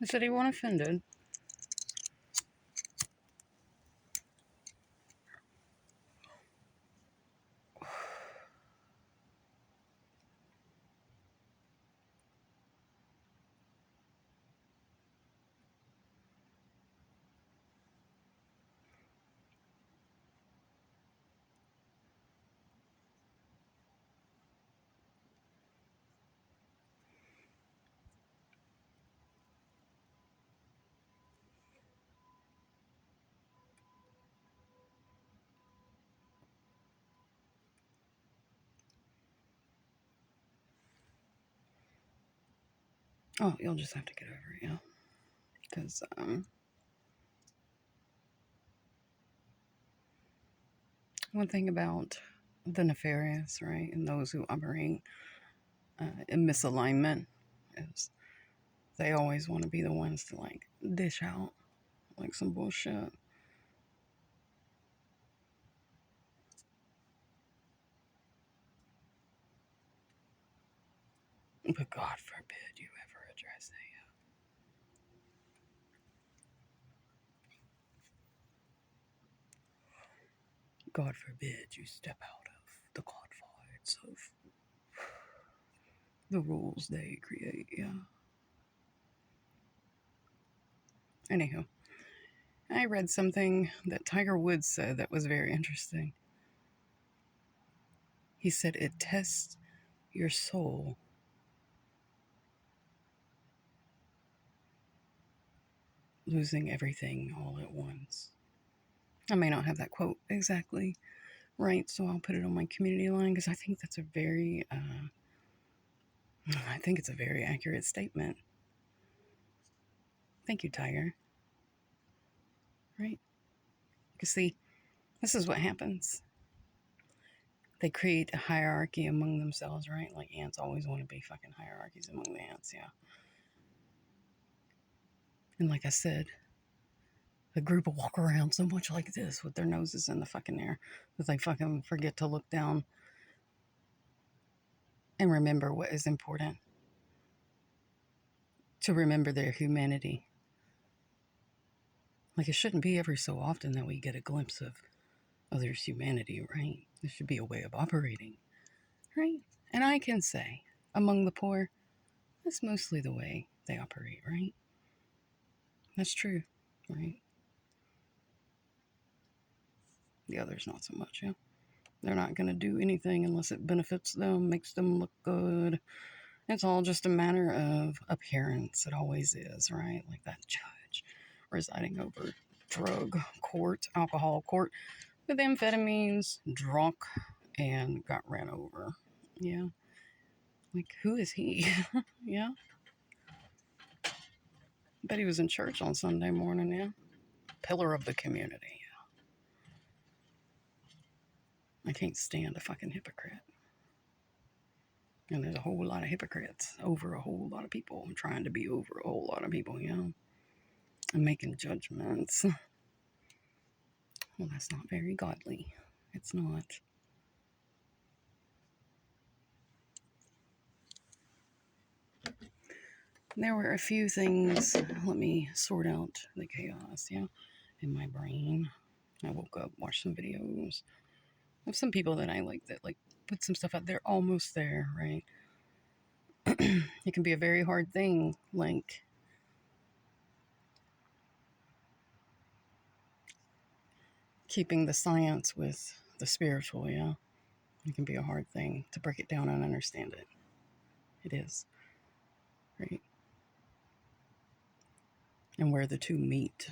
Does anyone offended? Oh, you'll just have to get over it, yeah. Because, one thing about the nefarious, right, and those who operate in misalignment is they always want to be the ones to, like, dish out, like, some bullshit. But God forbid you ever address that. God forbid you step out of the confines of the rules they create, yeah. Anyhow, I read something that Tiger Woods said that was very interesting. He said it tests your soul. Losing everything all at once. I may not have that quote exactly right, so I'll put it on my community line because I think that's a very, I think it's a very accurate statement. Thank you, Tiger. Right? Because see, this is what happens. They create a hierarchy among themselves, right? Like ants always want to be fucking hierarchies among the ants, yeah. And like I said, the group will walk around so much like this with their noses in the fucking air that they fucking forget to look down and remember what is important. To remember their humanity. Like, it shouldn't be every so often that we get a glimpse of others' humanity, right? This should be a way of operating, right? And I can say, among the poor, that's mostly the way they operate, right? That's true, right? The others, not so much, yeah. They're not going to do anything unless it benefits them, makes them look good. It's all just a matter of appearance. It always is, right? Like that judge presiding over drug court, alcohol court, with amphetamines, drunk, and got ran over. Yeah. Like, who is he? Yeah. Bet he was in church on Sunday morning, yeah. Pillar of the community. I can't stand a fucking hypocrite. And there's a whole lot of hypocrites over a whole lot of people. I'm trying to be over a whole lot of people, you know. I'm making judgments. Well, that's not very godly. It's not. There were a few things. Let me sort out the chaos, yeah, in my brain. I woke up, watched some videos of some people that I like that like put some stuff out there almost there, right? It can be a very hard thing, like keeping the science with the spiritual, yeah. It can be a hard thing to break it down and understand it. It is, right? And where the two meet.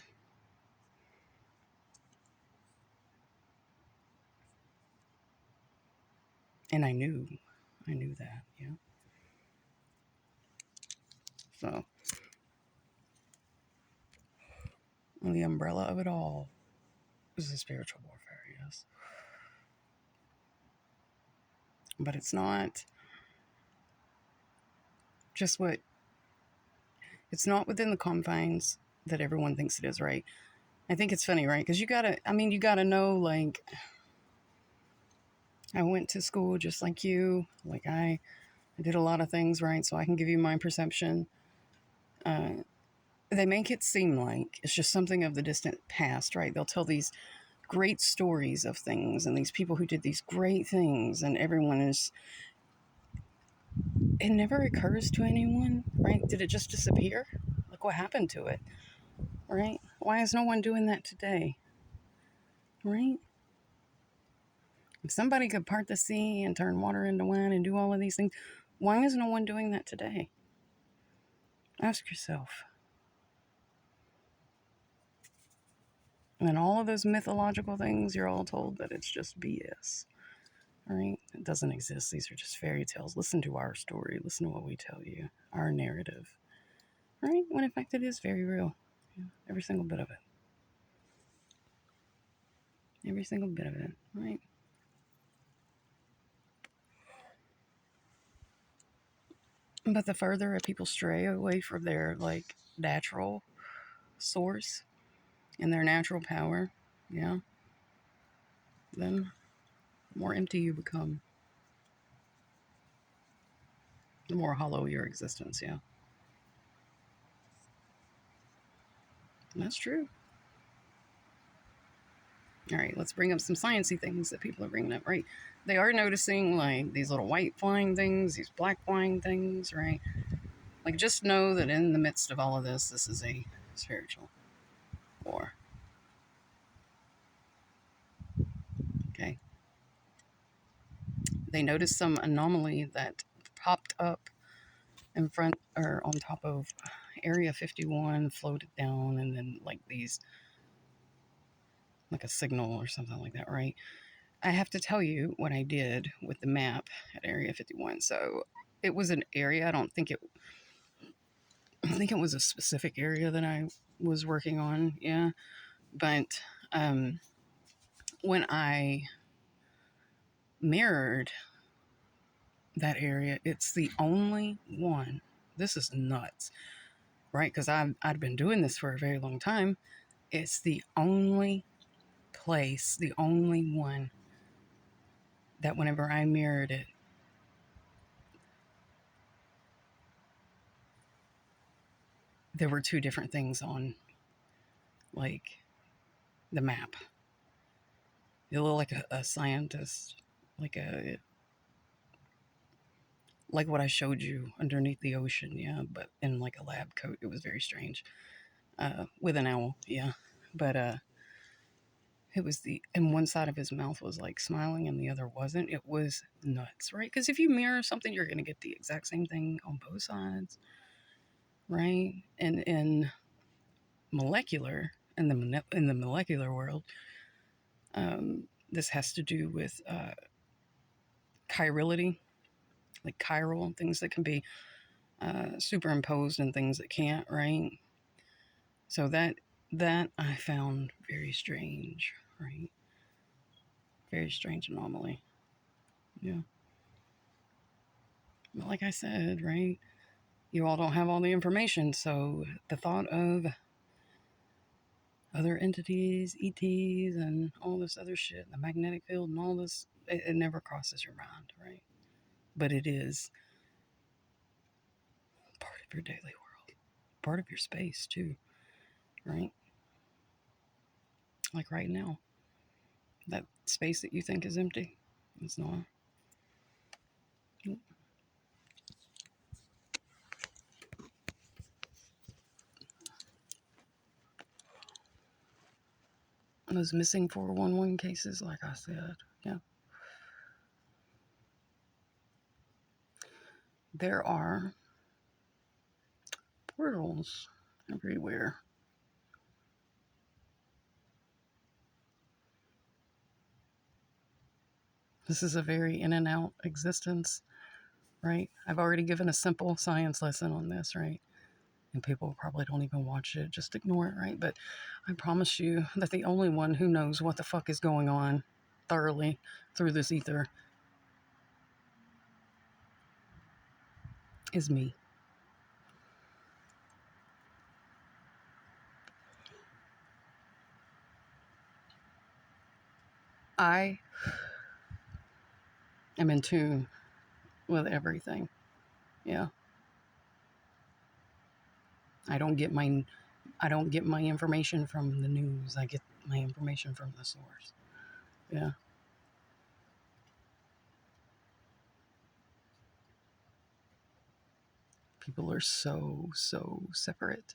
And I knew that, yeah. So, the umbrella of it all is the spiritual warfare, yes. But it's not just what, it's not within the confines that everyone thinks it is, right? I think it's funny, right? Because you gotta know, like, I went to school just like you. Like, I did a lot of things, right? So I can give you my perception. Uh, they make it seem like it's just something of the distant past, right? They'll tell these great stories of things and these people who did these great things, and everyone is. It never occurs to anyone, right? Did it just disappear? Like, what happened to it, right? Why is no one doing that today, right? If somebody could part the sea and turn water into wine and do all of these things, why is no one doing that today? Ask yourself. And all of those mythological things, you're all told that it's just BS, right? It doesn't exist. These are just fairy tales. Listen to our story. Listen to what we tell you, our narrative, right? When in fact it is very real. Yeah, every single bit of it. Every single bit of it, right? But the further people stray away from their like natural source and their natural power, yeah, then the more empty you become, the more hollow your existence, yeah. And that's true. All right, let's bring up some sciencey things that people are bringing up, right? They are noticing like these little white flying things, these black flying things, right? Like just know that in the midst of all of this, this is a spiritual war. Okay. They noticed some anomaly that popped up in front or on top of Area 51, floated down, and then like these, like a signal or something like that, right? I have to tell you what I did with the map at Area 51. So it was an area. I think it was a specific area that I was working on. Yeah, but um, when I mirrored that area, it's the only one. This is nuts, right? Because I'd been doing this for a very long time. It's the only place, the only one that whenever I mirrored it, there were two different things on like the map. It looked like a scientist, like a like what I showed you underneath the ocean, yeah, but in like a lab coat. It was very strange. With an owl, yeah. But it was and one side of his mouth was like smiling and the other wasn't. It was nuts, right? Because if you mirror something, you're gonna get the exact same thing on both sides, right? And in molecular, in the molecular world, this has to do with chirality, like chiral things that can be superimposed and things that can't, right? So that I found very strange, right? Very strange anomaly. Yeah. But like I said, right? You all don't have all the information, so the thought of other entities, ETs, and all this other shit, the magnetic field and all this, it never crosses your mind, right? But it is part of your daily world, part of your space too, right? Like right now, that space that you think is empty, it's not. Those missing 411 cases, like I said, yeah. There are portals everywhere. This is a very in and out existence, right? I've already given a simple science lesson on this, right? And people probably don't even watch it, just ignore it, right? But I promise you that the only one who knows what the fuck is going on thoroughly through this ether is me. I am in tune with everything. Yeah. I don't get my information from the news. I get my information from the source. Yeah. People are so separate.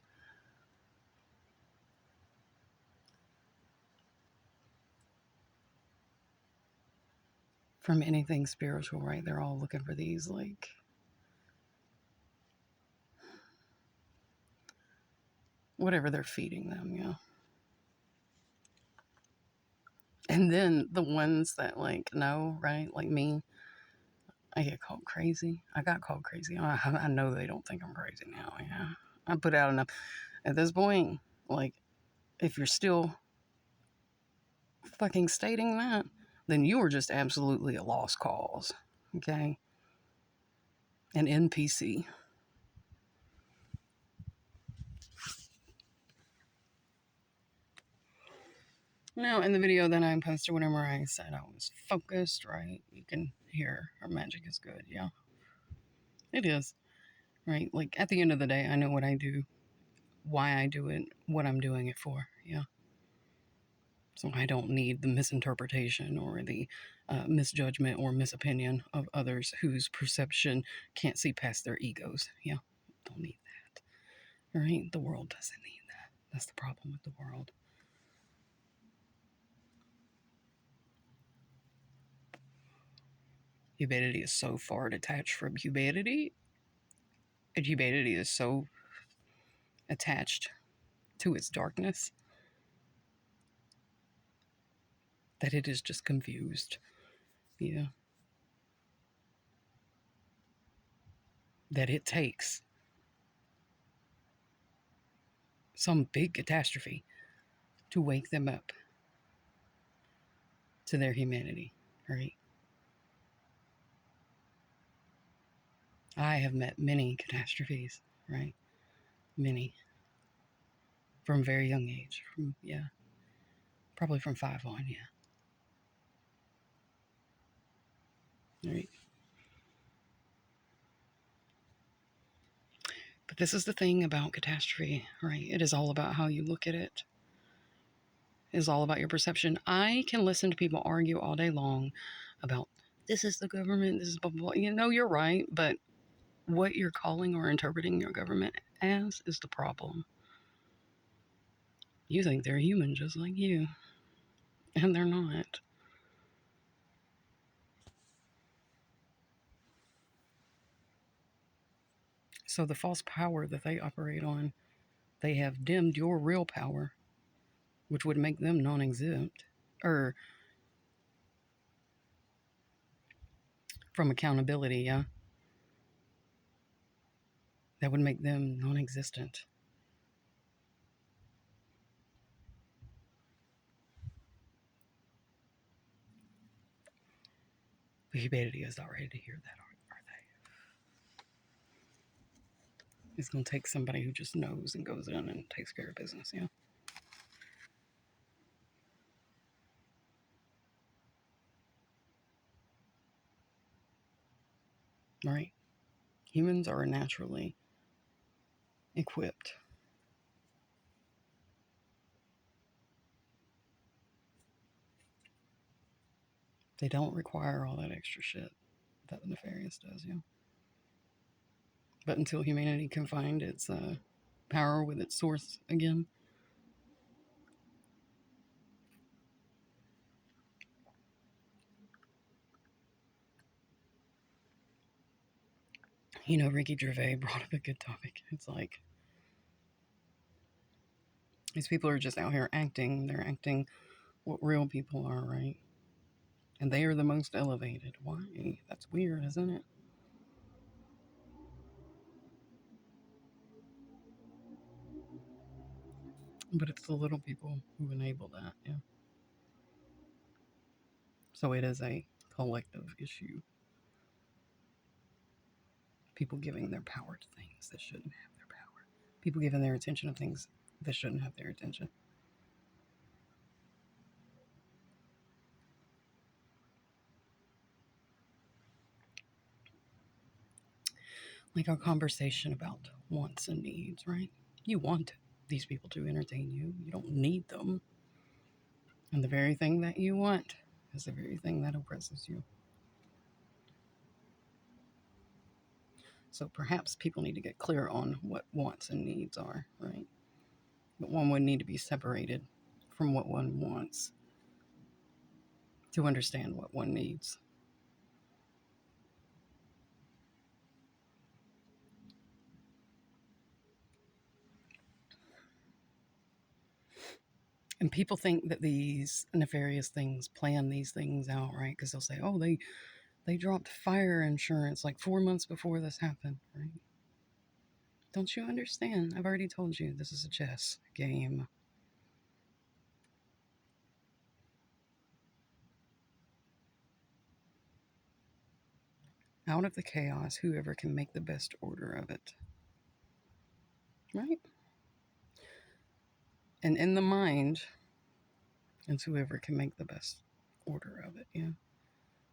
From anything spiritual, right? They're all looking for these, like, whatever they're feeding them, yeah. And then the ones that, like, know, right? Like me, I get called crazy. I got called crazy. I know they don't think I'm crazy now, yeah. I put out enough. At this point, like, if you're still fucking stating that, then you are just absolutely a lost cause, okay? An NPC. Now, in the video that I posted, whenever I said I was focused, right? You can hear our magic is good, yeah. It is, right? Like, at the end of the day, I know what I do, why I do it, what I'm doing it for, yeah. So I don't need the misinterpretation or the misjudgment or misopinion of others whose perception can't see past their egos, yeah. Don't need that, right? The world doesn't need that. That's the problem with the world. Humanity is so far detached from humanity, and humanity is so attached to its darkness that it is just confused. Yeah. That it takes some big catastrophe to wake them up to their humanity, right? I have met many catastrophes, right? Many. From very young age. From, yeah. Probably from 5 on, yeah. Right. But this is the thing about catastrophe, right? It is all about how you look at it. It is all about your perception. I can listen to people argue all day long about this is the government, this is blah, blah, blah. You know, you're right, but what you're calling or interpreting your government as is the problem. You think they're human just like you, and they're not. So the false power that they operate on, they have dimmed your real power, which would make them non-exempt, or from accountability, yeah. That would make them non-existent. But humanity is not ready to hear that, are they? It's going to take somebody who just knows and goes in and takes care of business, yeah. Right? Humans are naturally equipped. They don't require all that extra shit that the nefarious does, yeah. But until humanity can find its power with its source again, you know, Ricky Gervais brought up a good topic. It's like these people are just out here acting. They're acting what real people are, right? And they are the most elevated. Why? That's weird, isn't it? But it's the little people who enable that, yeah. So it is a collective issue. People giving their power to things that shouldn't have their power. People giving their attention to things that shouldn't have their attention. Like our conversation about wants and needs, right? You want these people to entertain you. You don't need them. And the very thing that you want is the very thing that oppresses you. So perhaps people need to get clear on what wants and needs are, right? But one would need to be separated from what one wants to understand what one needs. And people think that these nefarious things plan these things out, right? Because they'll say, oh, they dropped fire insurance like 4 months before this happened, right? Don't you understand? I've already told you this is a chess game. Out of the chaos, whoever can make the best order of it, right? And in the mind, it's whoever can make the best order of it, yeah.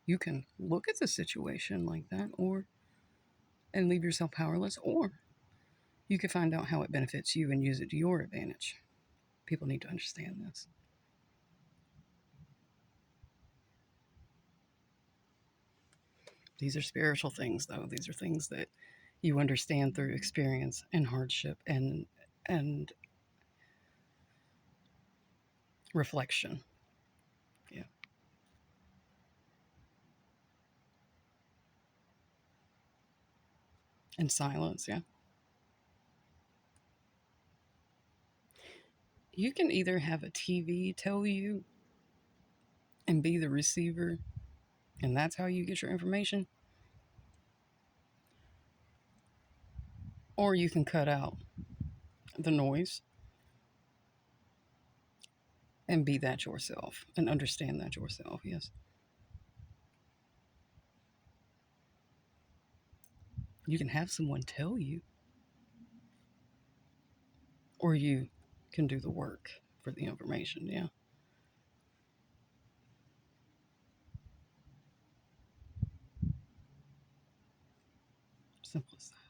You can look at the situation like that, or and leave yourself powerless, or you can find out how it benefits you and use it to your advantage. People need to understand this. These are spiritual things, though. These are things that you understand through experience and hardship and reflection. Yeah. And silence, yeah. You can either have a TV tell you and be the receiver, and that's how you get your information, or you can cut out the noise and be that yourself and understand that yourself, yes. You can have someone tell you, or you can do the work for the information, yeah. Simple as that.